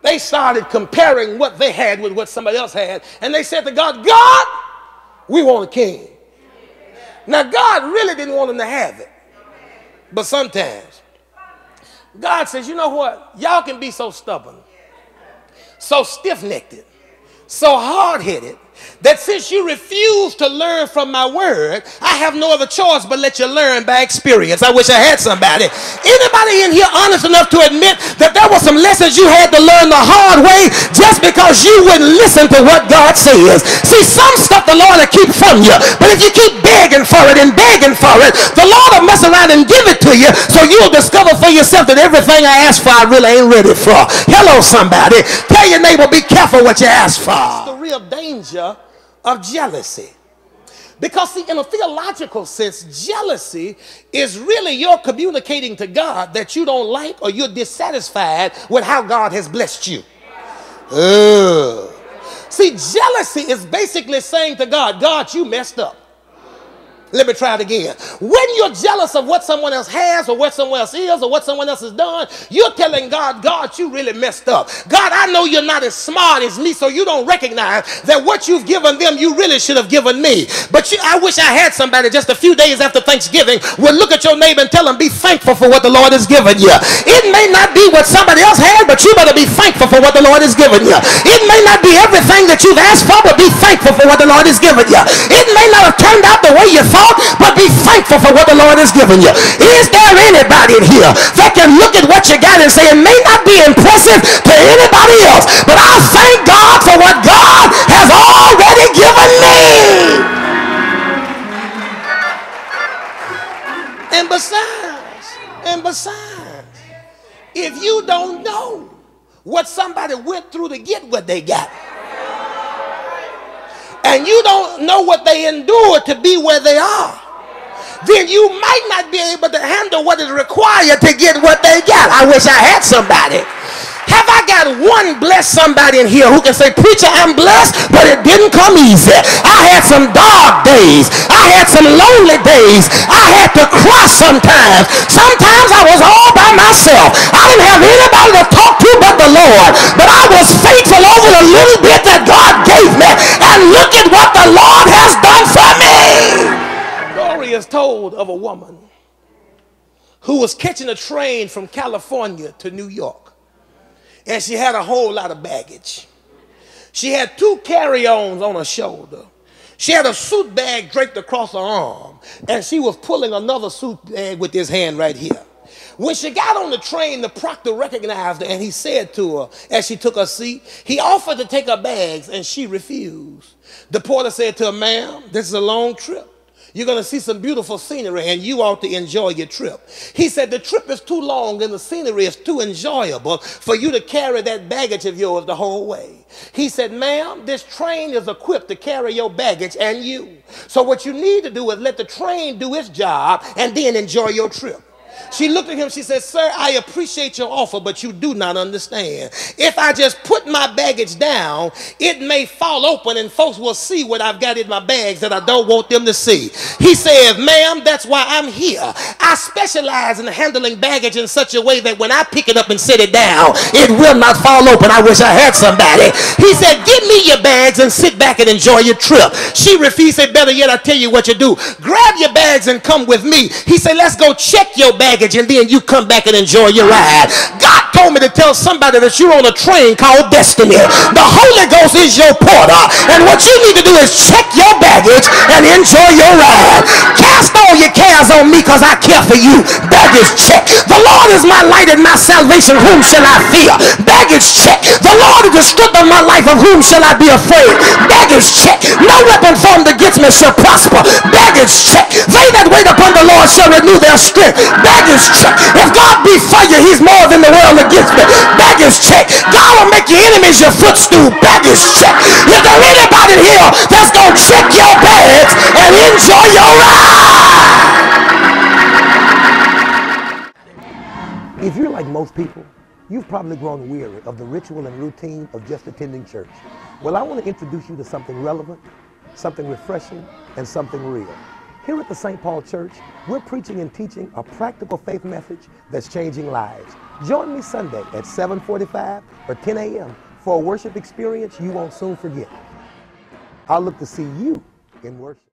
they started comparing what they had with what somebody else had. And they said to God, God, we want a king. Now, God really didn't want them to have it. But sometimes God says, you know what? Y'all can be so stubborn, so stiff-necked, so hard-headed, that since you refuse to learn from my word, I have no other choice but let you learn by experience. I wish I had somebody. Anybody in here honest enough to admit that there were some lessons you had to learn the hard way just because you wouldn't listen to what God says? See, some stuff the Lord will keep from you, but if you keep begging for it and begging for it, the Lord will mess around and give it to you, so you'll discover for yourself that everything I asked for I really ain't ready for. Hello, somebody. Tell your neighbor, be careful what you ask for. It's the real danger of jealousy. Because see, in a theological sense, jealousy is really you're communicating to God that you don't like or you're dissatisfied with how God has blessed you. See, jealousy is basically saying to God, God, you messed up. Let me try it again. When you're jealous of what someone else has or what someone else is or what someone else has done, you're telling God, God, you really messed up. God, I know you're not as smart as me, so you don't recognize that what you've given them, you really should have given me. But I wish I had somebody just a few days after Thanksgiving would look at your neighbor and tell them, be thankful for what the Lord has given you. It may not be what somebody else had, but you better be thankful for what the Lord has given you. It may not be everything that you've asked for, but be thankful for what the Lord has given you. It may not have turned out the way you thought, but be thankful for what the Lord has given you. Is there anybody in here that can look at what you got and say it may not be impressive to anybody else, but I thank God for what God has already given me? And besides, if you don't know what somebody went through to get what they got, and you don't know what they endured to be where they are, then you might not be able to handle what is required to get what they got. I wish I had somebody. Have I got one blessed somebody in here who can say, preacher, I'm blessed, but it didn't come easy. I had some dark days. I had some lonely days. I had to cry sometimes. Sometimes I was all by myself. I didn't have anybody to talk to but the Lord. But I was faithful over the little bit that God gave me. And look at what the Lord has done for me. Story is told of a woman who was catching a train from California to New York. And she had a whole lot of baggage. She had 2 carry-ons on her shoulder. She had a suit bag draped across her arm. And she was pulling another suit bag with this hand right here. When she got on the train, the proctor recognized her and he said to her as she took her seat, he offered to take her bags and she refused. The porter said to her, ma'am, this is a long trip. You're going to see some beautiful scenery and you ought to enjoy your trip. He said the trip is too long and the scenery is too enjoyable for you to carry that baggage of yours the whole way. He said, ma'am, this train is equipped to carry your baggage and you. So what you need to do is let the train do its job and then enjoy your trip. She looked at him, she said, sir, I appreciate your offer, but you do not understand. If I just put my baggage down, it may fall open and folks will see what I've got in my bags that I don't want them to see. He said, ma'am, that's why I'm here. I specialize in handling baggage in such a way that when I pick it up and set it down, it will not fall open. I wish I had somebody. He said, give me your bags and sit back and enjoy your trip. She refused. He said, better yet, I tell you what you do. Grab your bags and come with me. He said, let's go check your baggage and then you come back and enjoy your ride. God told me to tell somebody that you're on a train called destiny. The Holy Ghost is your porter, and what you need to do is check your baggage and enjoy your ride. Cast all your cares on me because I care for you. Baggage check. The Lord is my light and my salvation. Whom shall I fear? Baggage check. The Lord is the strength of my life. Of whom shall I be afraid? Baggage check. No weapon formed against me shall prosper. Baggage check. They that wait upon the Lord shall renew their strength. Baggage check. If God be for you, he's more than the world against me. Baggage check. God will make your enemies your footstool. Baggage check. Is there anybody here that's going to check your bags and enjoy your ride? If you're like most people, you've probably grown weary of the ritual and routine of just attending church. Well, I want to introduce you to something relevant, something refreshing, and something real. Here at the St. Paul Church, we're preaching and teaching a practical faith message that's changing lives. Join me Sunday at 7:45 or 10 a.m. for a worship experience you won't soon forget. I'll look to see you in worship.